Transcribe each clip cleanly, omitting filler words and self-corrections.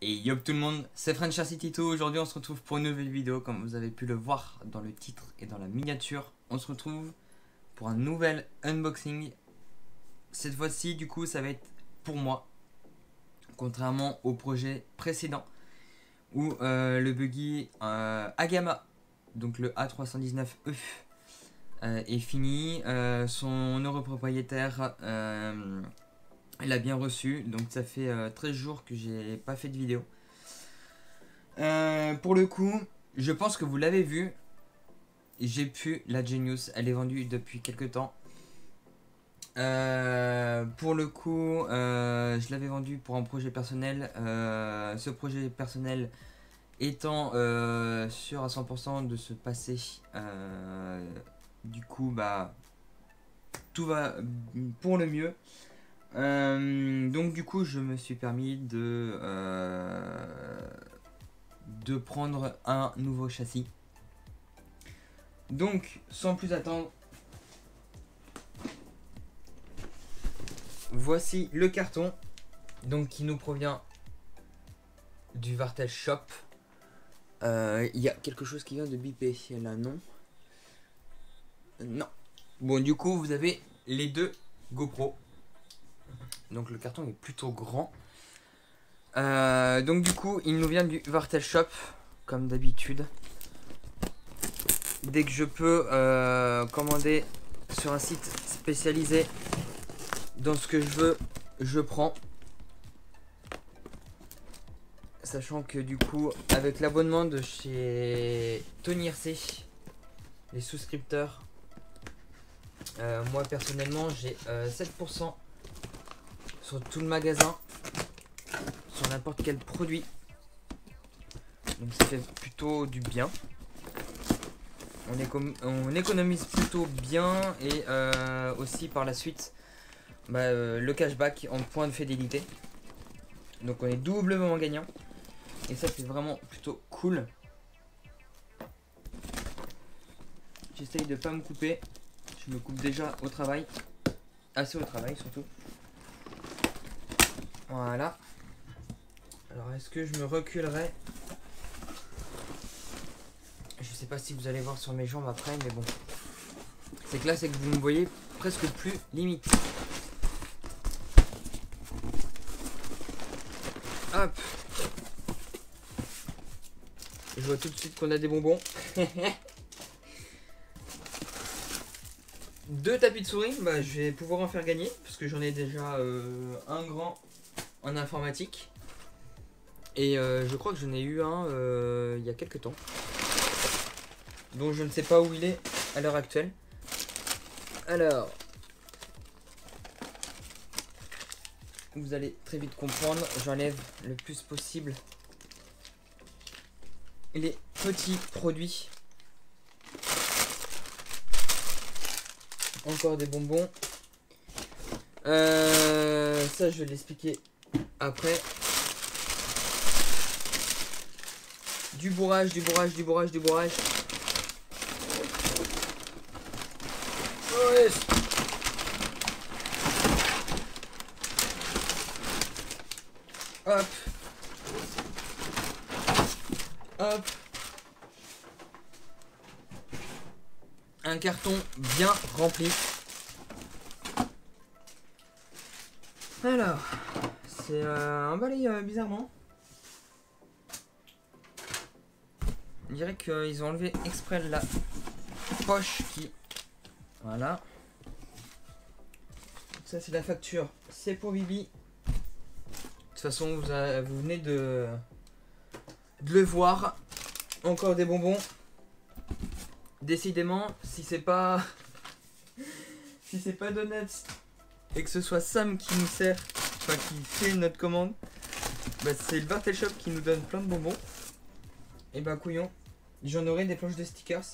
Et yo tout le monde, c'est FrenchRCTito. Aujourd'hui on se retrouve pour une nouvelle vidéo. Comme vous avez pu le voir dans le titre et dans la miniature, on se retrouve pour un nouvel unboxing. Cette fois-ci du coup ça va être pour moi, contrairement au projet précédent où le buggy Agama, donc le A319E, est fini. Son heureux propriétaire il a bien reçu, donc ça fait 13 jours que j'ai pas fait de vidéo. Pour le coup, je pense que vous l'avez vu. J'ai pu la Genius, elle est vendue depuis quelques temps. Pour le coup, je l'avais vendue pour un projet personnel. Ce projet personnel étant sûr à 100% de se passer. Du coup, bah, tout va pour le mieux. Donc du coup je me suis permis de prendre un nouveau châssis. Donc sans plus attendre, voici le carton, donc qui nous provient du Vartel Shop. Il y a quelque chose qui vient de biper là, non? Non. Bon, du coup vous avez les deux GoPro. Donc le carton est plutôt grand. Donc du coup il nous vient du Vartel Shop comme d'habitude. Dès que je peux commander sur un site spécialisé dans ce que je veux, je prends. Sachant que du coup avec l'abonnement de chez Tony RC, les souscripteurs, moi personnellement j'ai 7% sur tout le magasin, sur n'importe quel produit, donc ça fait plutôt du bien. On économise plutôt bien, et aussi par la suite le cashback en points de fidélité, donc on est doublement gagnant, et ça c'est vraiment plutôt cool. J'essaye de pas me couper, je me coupe déjà au travail, assez au travail surtout. Voilà. Alors est-ce que je me reculerai? Je sais pas si vous allez voir sur mes jambes après, mais bon. C'est que là, c'est que vous me voyez presque plus limite. Hop. Je vois tout de suite qu'on a des bonbons. Deux tapis de souris, je vais pouvoir en faire gagner, parce que j'en ai déjà un grand en informatique. Et je crois que j'en ai eu un il y a quelques temps, dont je ne sais pas où il est à l'heure actuelle. Alors, vous allez très vite comprendre, j'enlève le plus possible les petits produits. Encore des bonbons. Ça je vais l'expliquer après. Du bourrage, du bourrage, du bourrage, du bourrage. Ouais. Hop. Hop. Un carton bien rempli. Alors, c'est emballé bizarrement. On dirait qu'ils ont enlevé exprès la poche qui... Voilà. Ça c'est la facture, c'est pour Bibi. De toute façon vous venez de le voir. Encore des bonbons. Décidément, si c'est pas Donuts et que ce soit Sam qui nous sert, enfin qui fait notre commande, c'est le Vartel Shop qui nous donne plein de bonbons. Et couillon, j'en aurai des planches de stickers.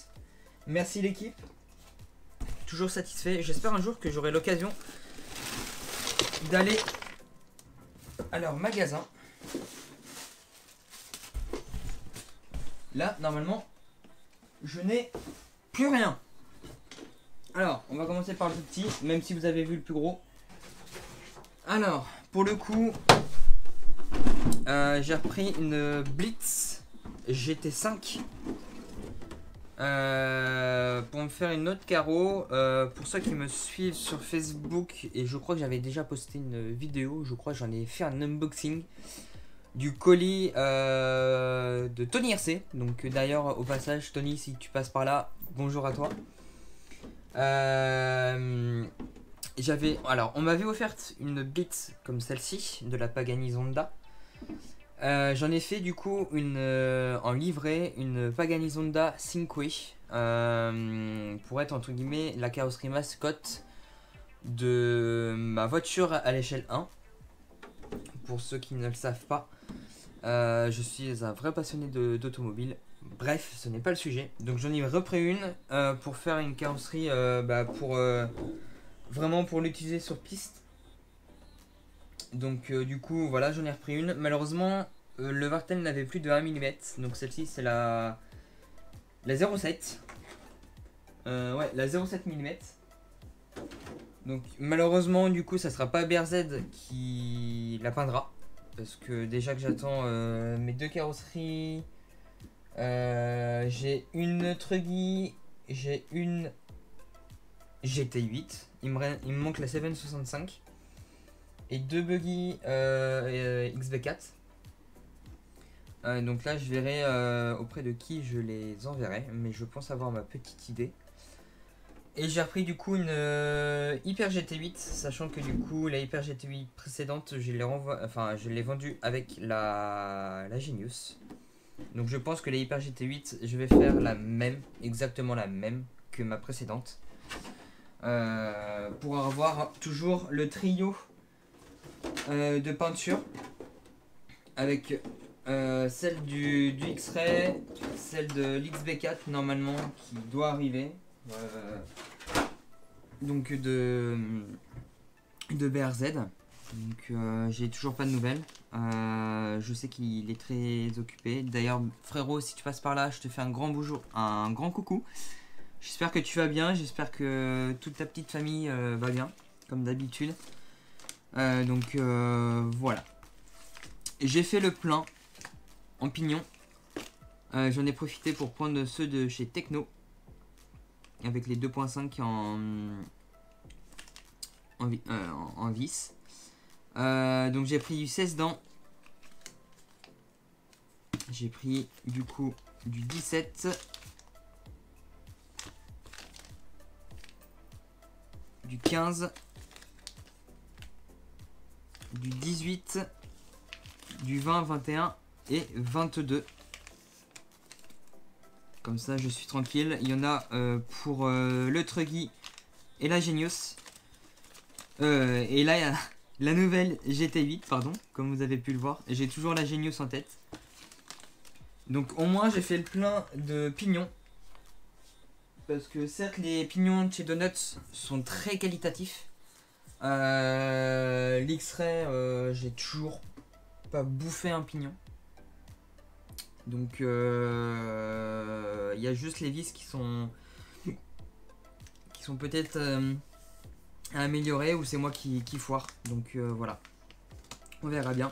Merci l'équipe, toujours satisfait. J'espère un jour que j'aurai l'occasion d'aller à leur magasin. Là normalement je n'ai plus rien. Alors on va commencer par le plus petit, même si vous avez vu le plus gros. Alors pour le coup J'ai repris une Blitz GT5 pour me faire une autre carreau. Pour ceux qui me suivent sur Facebook, et je crois que j'avais déjà posté une vidéo, je crois que j'en ai fait un unboxing du colis de Tony RC. Donc d'ailleurs au passage Tony, si tu passes par là, bonjour à toi. Alors on m'avait offert une Blitz comme celle-ci de la Pagani Zonda. J'en ai fait du coup en livret une Pagani Zonda Cinque pour être entre guillemets la carrosserie mascotte de ma voiture à l'échelle 1. Pour ceux qui ne le savent pas, je suis un vrai passionné d'automobile. Bref, ce n'est pas le sujet. Donc j'en ai repris une pour faire une carrosserie vraiment pour l'utiliser sur piste. Donc du coup voilà, j'en ai repris une. Malheureusement le Vartel n'avait plus de 1 mm. Donc celle-ci c'est la 0,7. Ouais, la 0,7 mm. Donc malheureusement du coup ça sera pas BRZ qui la peindra. Parce que déjà que j'attends mes deux carrosseries. J'ai une Truggy, j'ai une GT8. Il me manque la 765. Et deux buggy XV4. Donc là je verrai auprès de qui je les enverrai, mais je pense avoir ma petite idée. Et j'ai repris du coup une Hyper GT8, sachant que du coup la Hyper GT8 précédente je l'ai vendue avec la Genius. Donc je pense que la Hyper GT8 je vais faire exactement la même que ma précédente, pour avoir toujours le trio de peinture avec celle du X-Ray, celle de l'XB4 normalement qui doit arriver, donc de BRZ. Donc j'ai toujours pas de nouvelles. Je sais qu'il est très occupé. D'ailleurs frérot, si tu passes par là, je te fais un grand bonjour, un grand coucou. J'espère que tu vas bien, j'espère que toute ta petite famille va bien comme d'habitude. Donc voilà. J'ai fait le plein en pignon. J'en ai profité pour prendre ceux de chez Techno avec les 2.5 en vis. Donc j'ai pris du 16 dents. J'ai pris du coup du 17, du 15, du 18, du 20, 21 et 22. Comme ça je suis tranquille. Il y en a pour le Truggy et la Genius. Et là il y a la nouvelle GT8, pardon, comme vous avez pu le voir. J'ai toujours la Genius en tête. Donc au moins j'ai fait le plein de pignons. Parce que certes les pignons de chez Donuts sont très qualitatifs. L'X-Ray, j'ai toujours pas bouffé un pignon. Donc il y a juste les vis qui sont peut-être à améliorer, ou c'est moi qui foire. Donc voilà, on verra bien.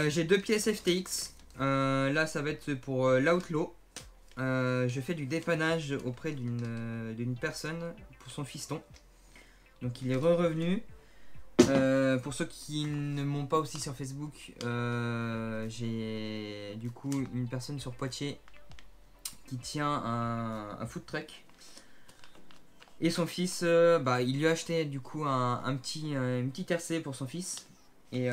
J'ai deux pièces FTX. Là ça va être pour l'Outlaw. Je fais du dépannage auprès d'une personne pour son fiston. Donc il est revenu. Pour ceux qui ne m'ont pas aussi sur Facebook, j'ai du coup une personne sur Poitiers qui tient un food truck. Et son fils, il lui a acheté du coup une petite RC pour son fils. Et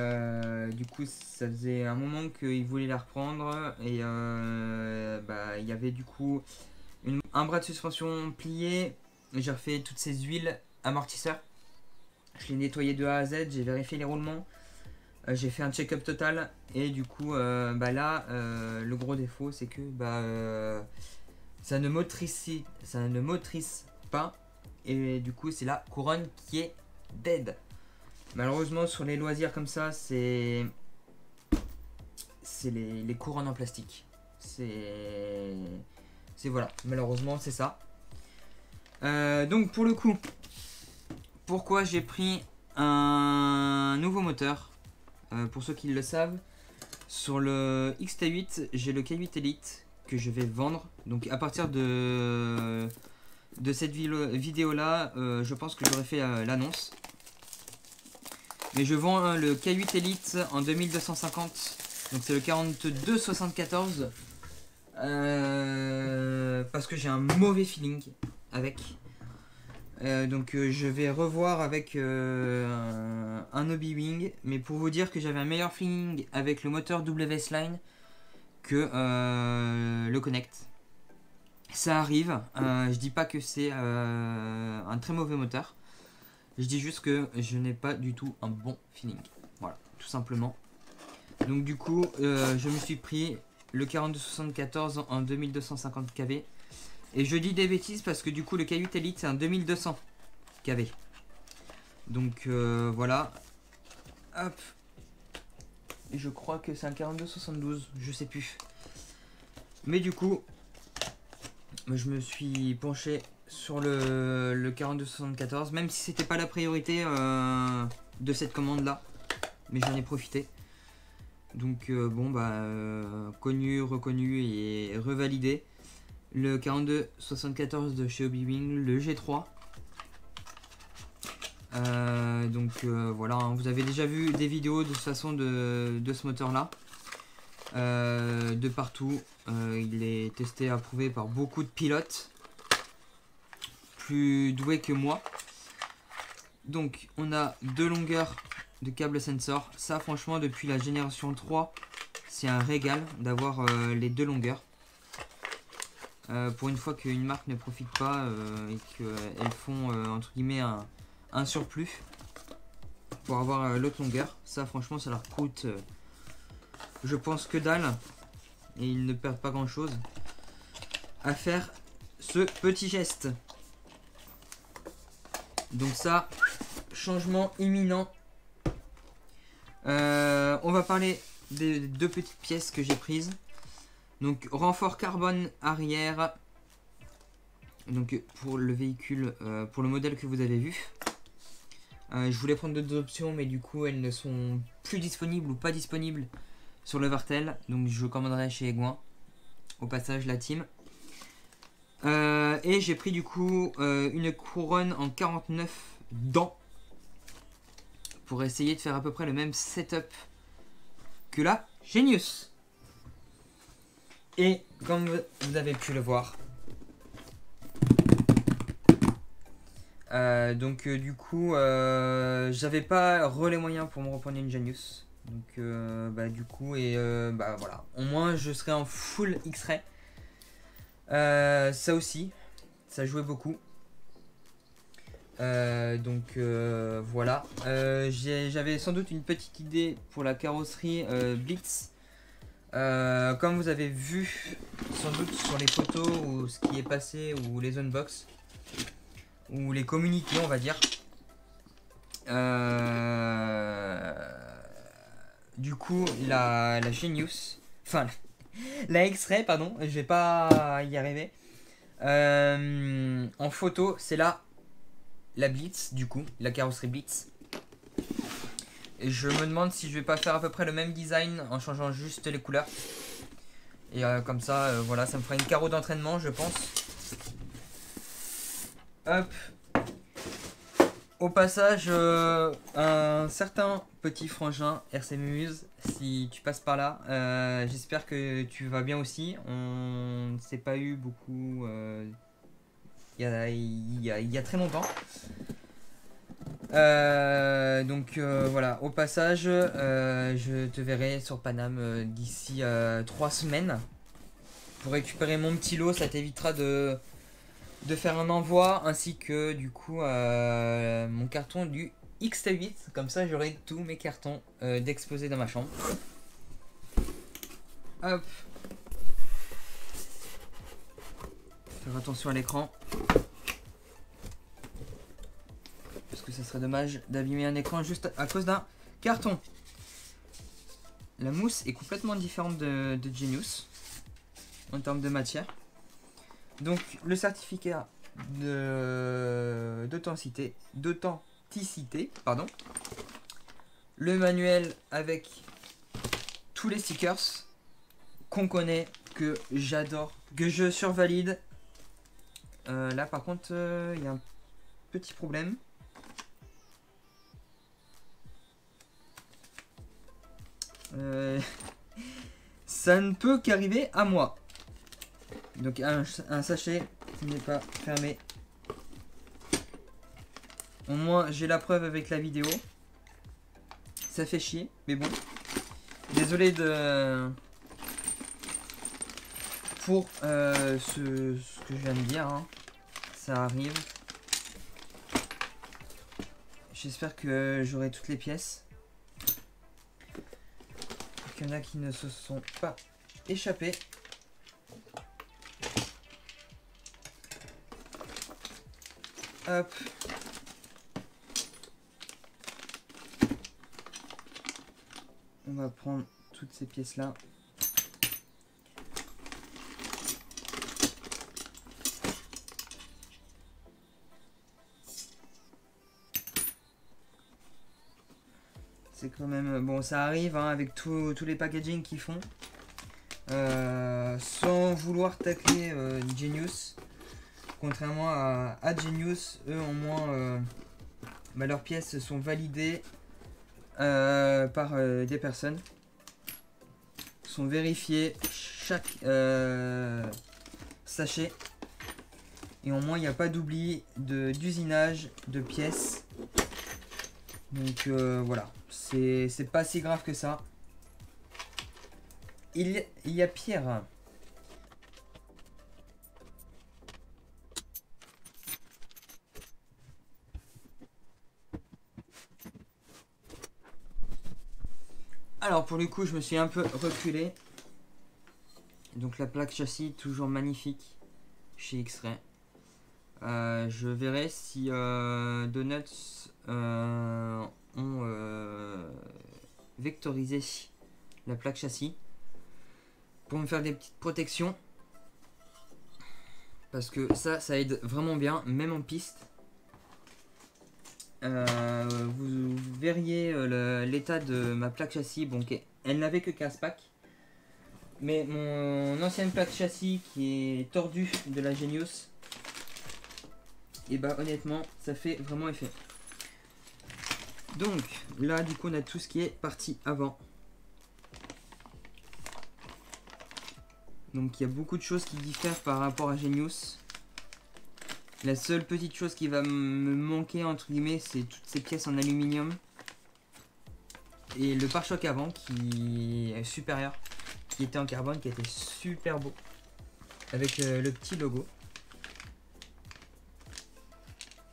du coup ça faisait un moment qu'il voulait la reprendre. Et il y avait du coup un bras de suspension plié. J'ai refait toutes ces huiles amortisseurs. Je l'ai nettoyé de A à Z, j'ai vérifié les roulements. J'ai fait un check-up total. Et du coup là le gros défaut c'est que ça ne motrice pas. Et du coup c'est la couronne qui est dead. Malheureusement sur les loisirs comme ça c'est les couronnes en plastique. C'est voilà, malheureusement c'est ça. Donc pour le coup, pourquoi j'ai pris un nouveau moteur, pour ceux qui le savent, sur le X-T8, j'ai le K8 Elite que je vais vendre. Donc à partir de cette vidéo là, je pense que j'aurais fait l'annonce. Mais je vends le K8 Elite en 2250. Donc c'est le 4274. Parce que j'ai un mauvais feeling avec. Donc je vais revoir avec un Hobby-Wing. Mais pour vous dire que j'avais un meilleur feeling avec le moteur WS-Line que le Connect. Ça arrive. Je dis pas que c'est un très mauvais moteur. Je dis juste que je n'ai pas du tout un bon feeling. Voilà, tout simplement. Donc du coup, je me suis pris le 4274 en 2250 kV. Et je dis des bêtises parce que du coup, le K8 Elite, c'est un 2200 kV. Donc voilà. Hop. Et je crois que c'est un 4272, je sais plus. Mais du coup, je me suis penché sur le 4274, même si c'était pas la priorité de cette commande là, mais j'en ai profité. Donc bon bah connu, reconnu et revalidé. Le 4274 de chez Hobby-Wing, le G3. Donc voilà, hein, vous avez déjà vu des vidéos de toute façon de ce moteur là. De partout, il est testé et approuvé par beaucoup de pilotes plus doués que moi. Donc on a deux longueurs de câble sensor. Ça franchement depuis la génération 3 c'est un régal d'avoir les deux longueurs. Pour une fois qu'une marque ne profite pas et qu'elles font entre guillemets un surplus pour avoir l'autre longueur. Ça franchement ça leur coûte je pense que dalle. Et ils ne perdent pas grand chose à faire ce petit geste. Donc ça, changement imminent. On va parler des deux petites pièces que j'ai prises. Donc renfort carbone arrière. Donc pour le véhicule, pour le modèle que vous avez vu. Je voulais prendre d'autres options mais du coup elles ne sont plus disponibles ou pas disponibles sur le Vartel. Donc je commanderai chez Egouin. Au passage la team. Et j'ai pris du coup une couronne en 49 dents. Pour essayer de faire à peu près le même setup que la Genius. Et comme vous avez pu le voir. Du coup j'avais pas les moyens pour me reprendre une Genius. Donc du coup voilà. Au moins je serai en full X-Ray. Ça aussi, ça jouait beaucoup. Voilà. J'avais sans doute une petite idée pour la carrosserie Blitz. Comme vous avez vu sans doute sur les photos ou ce qui est passé ou les unbox ou les communiqués on va dire. Du coup la Genius, enfin la X-Ray pardon, je vais pas y arriver. En photo c'est la Blitz du coup, la carrosserie Blitz. Et je me demande si je vais pas faire à peu près le même design en changeant juste les couleurs. Et comme ça voilà, ça me fera une carreau d'entraînement je pense. Hop. Au passage, un certain petit frangin RC Muse, si tu passes par là, j'espère que tu vas bien aussi. On ne s'est pas eu beaucoup il y a très longtemps. Voilà, au passage, je te verrai sur Paname d'ici 3 semaines pour récupérer mon petit lot. Ça t'évitera de faire un envoi ainsi que du coup mon carton du X-T8. Comme ça j'aurai tous mes cartons d'exposer dans ma chambre. Hop. Faire attention à l'écran. Parce que ça serait dommage d'abîmer un écran juste à cause d'un carton. La mousse est complètement différente de Genius en termes de matière. Donc le certificat d'authenticité, pardon. le manuel avec tous les stickers qu'on connaît, que j'adore, que je survalide. Là par contre il y a un petit problème. Ça ne peut qu'arriver à moi. Donc un sachet qui n'est pas fermé. Au moins j'ai la preuve avec la vidéo. Ça fait chier, mais bon. Désolé pour ce que je viens de dire, hein. Ça arrive. J'espère que j'aurai toutes les pièces. Il y en a qui ne se sont pas échappés. Hop. On va prendre toutes ces pièces là. C'est quand même... Bon, ça arrive hein, avec tous les packaging qu'ils font. Sans vouloir tacler Genius. Contrairement à Genius, eux au moins leurs pièces sont validées par des personnes. Sont vérifiées chaque sachet. Et au moins il n'y a pas d'oubli d'usinage de pièces. Donc voilà, c'est pas si grave que ça. Il y a pire. Alors pour le coup je me suis un peu reculé. Donc la plaque châssis toujours magnifique chez X-Ray. Je verrai si Donuts ont vectorisé la plaque châssis pour me faire des petites protections. Parce que ça aide vraiment bien, même en piste. Vous verriez l'état de ma plaque châssis. Bon, elle n'avait que 15 packs. Mais mon ancienne plaque châssis qui est tordue de la Genius, et bah honnêtement, ça fait vraiment effet. Donc là, du coup, on a tout ce qui est partie avant. Donc il y a beaucoup de choses qui diffèrent par rapport à Genius. La seule petite chose qui va me manquer entre guillemets, c'est toutes ces pièces en aluminium et le pare-choc avant qui est supérieur, qui était en carbone, qui était super beau avec le petit logo.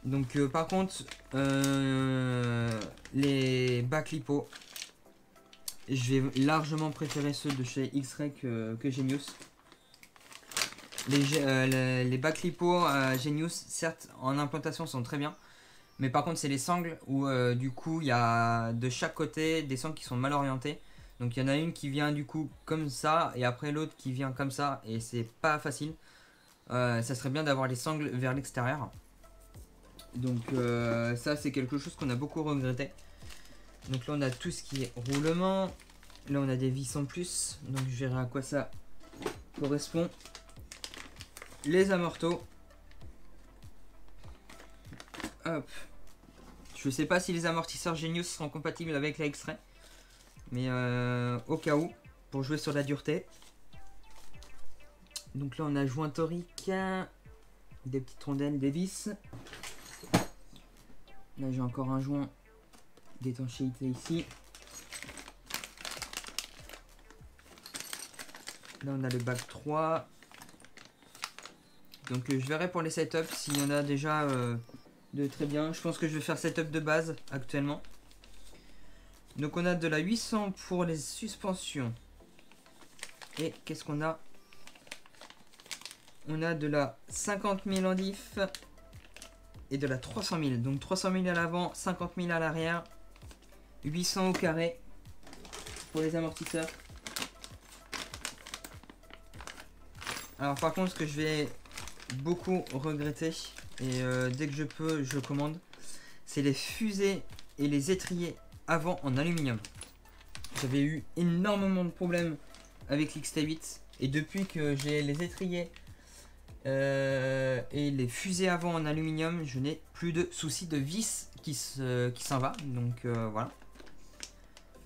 Donc par contre les bacs lipo, je vais largement préférer ceux de chez X-Ray que Genius. Les bacs lipo Genius, certes en implantation sont très bien, mais par contre c'est les sangles où du coup il y a de chaque côté des sangles qui sont mal orientées. Donc il y en a une qui vient du coup comme ça et après l'autre qui vient comme ça et c'est pas facile. Ça serait bien d'avoir les sangles vers l'extérieur. Donc ça c'est quelque chose qu'on a beaucoup regretté. Donc là on a tout ce qui est roulement. Là on a des vis en plus. Donc je verrai à quoi ça correspond. Les amortos. Hop. Je sais pas si les amortisseurs Genius seront compatibles avec la X-Ray. Mais au cas où, pour jouer sur la dureté. Donc là on a joint torique. Des petites rondelles, des vis. Là j'ai encore un joint d'étanchéité ici. Là on a le bac 3. Donc je verrai pour les setups s'il y en a déjà de très bien. Je pense que je vais faire setup de base actuellement. Donc on a de la 800 pour les suspensions. Et qu'est-ce qu'on a? On a de la 50 000 en diff et de la 300 000. Donc 300 000 à l'avant, 50 000 à l'arrière. 800 au carré pour les amortisseurs. Alors par contre ce que je vais beaucoup regretter et dès que je peux je commande, c'est les fusées et les étriers avant en aluminium. J'avais eu énormément de problèmes avec l'XT8 et depuis que j'ai les étriers et les fusées avant en aluminium, je n'ai plus de soucis de vis qui s'en va. Donc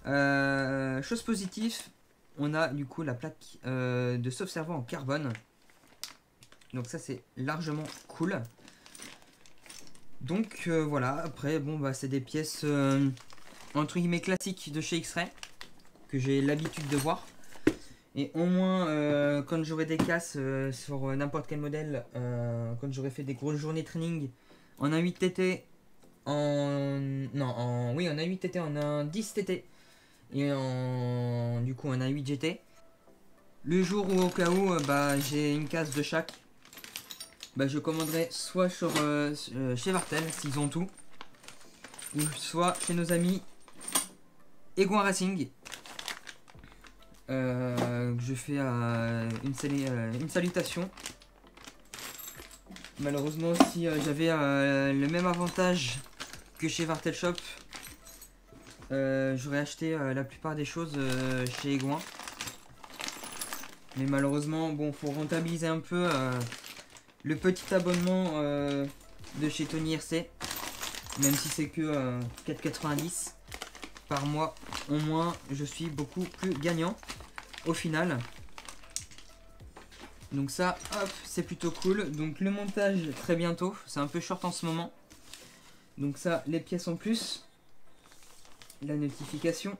voilà. Chose positive, on a du coup la plaque de sauve-servant en carbone. Donc ça c'est largement cool. Donc voilà, après bon bah c'est des pièces entre guillemets classiques de chez X-Ray que j'ai l'habitude de voir. Et au moins quand j'aurai des casses sur n'importe quel modèle, quand j'aurai fait des grosses journées training en A8 TT, en A8 TT, en A10 TT et du coup en A8 GT, le jour où au cas où bah, j'ai une casse de chaque, bah, je commanderai soit sur, chez Vartel s'ils ont tout, ou soit chez nos amis Egouin Racing. Je fais une salutation. Malheureusement, si j'avais le même avantage que chez Vartel Shop, j'aurais acheté la plupart des choses chez Egouin. Mais malheureusement, bon, faut rentabiliser un peu le petit abonnement de chez Tony RC, même si c'est que 4,90 par mois. Au moins, je suis beaucoup plus gagnant au final. Donc ça, hop, c'est plutôt cool. Donc le montage très bientôt. C'est un peu short en ce moment. Donc ça, les pièces en plus. La notification.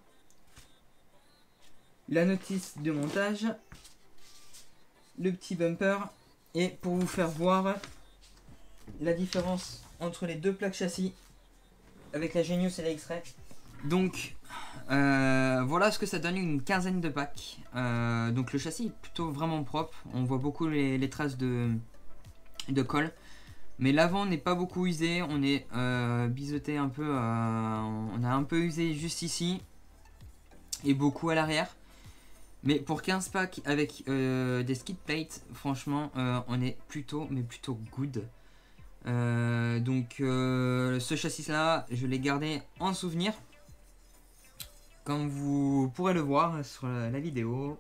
La notice de montage. Le petit bumper. Et pour vous faire voir la différence entre les deux plaques châssis avec la Genius et la X-Ray. Donc voilà ce que ça donne, une quinzaine de packs. Donc le châssis est plutôt vraiment propre. On voit beaucoup les traces de colle. Mais l'avant n'est pas beaucoup usé. On est biseauté un peu. On a un peu usé juste ici. Et beaucoup à l'arrière. Mais pour 15 packs avec des skid plates, franchement, on est plutôt good. Donc ce châssis là, je l'ai gardé en souvenir. Comme vous pourrez le voir sur la vidéo,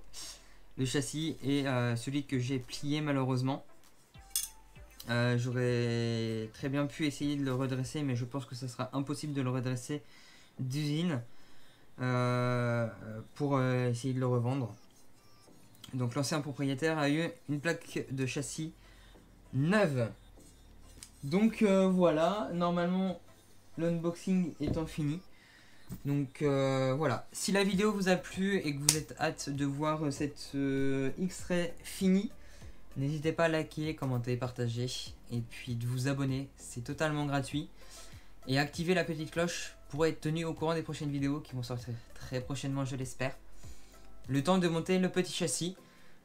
le châssis est celui que j'ai plié malheureusement. J'aurais très bien pu essayer de le redresser, mais je pense que ce sera impossible de le redresser d'usine pour essayer de le revendre. Donc l'ancien propriétaire a eu une plaque de châssis neuve. Donc voilà, normalement l'unboxing étant fini. Donc voilà, si la vidéo vous a plu et que vous êtes hâte de voir cette X-Ray finie, n'hésitez pas à liker, commenter, partager et puis de vous abonner, c'est totalement gratuit. Et activer la petite cloche pour être tenu au courant des prochaines vidéos qui vont sortir très prochainement, je l'espère. Le temps de monter le petit châssis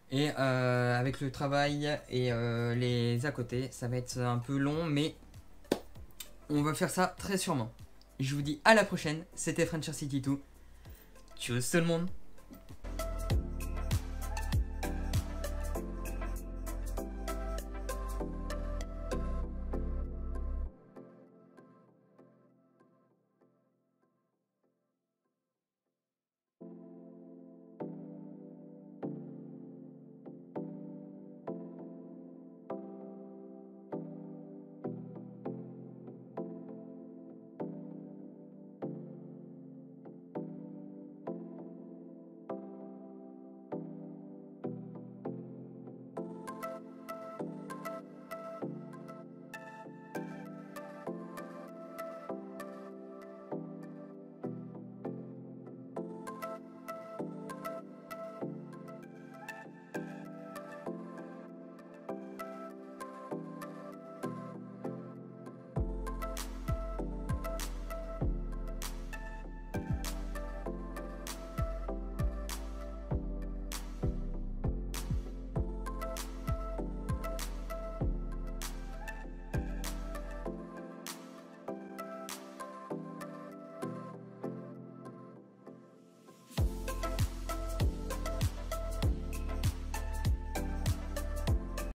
et avec le travail et les à côté, ça va être un peu long mais on va faire ça très sûrement. Je vous dis à la prochaine, c'était Frencher City 2. Tchuss tout le monde.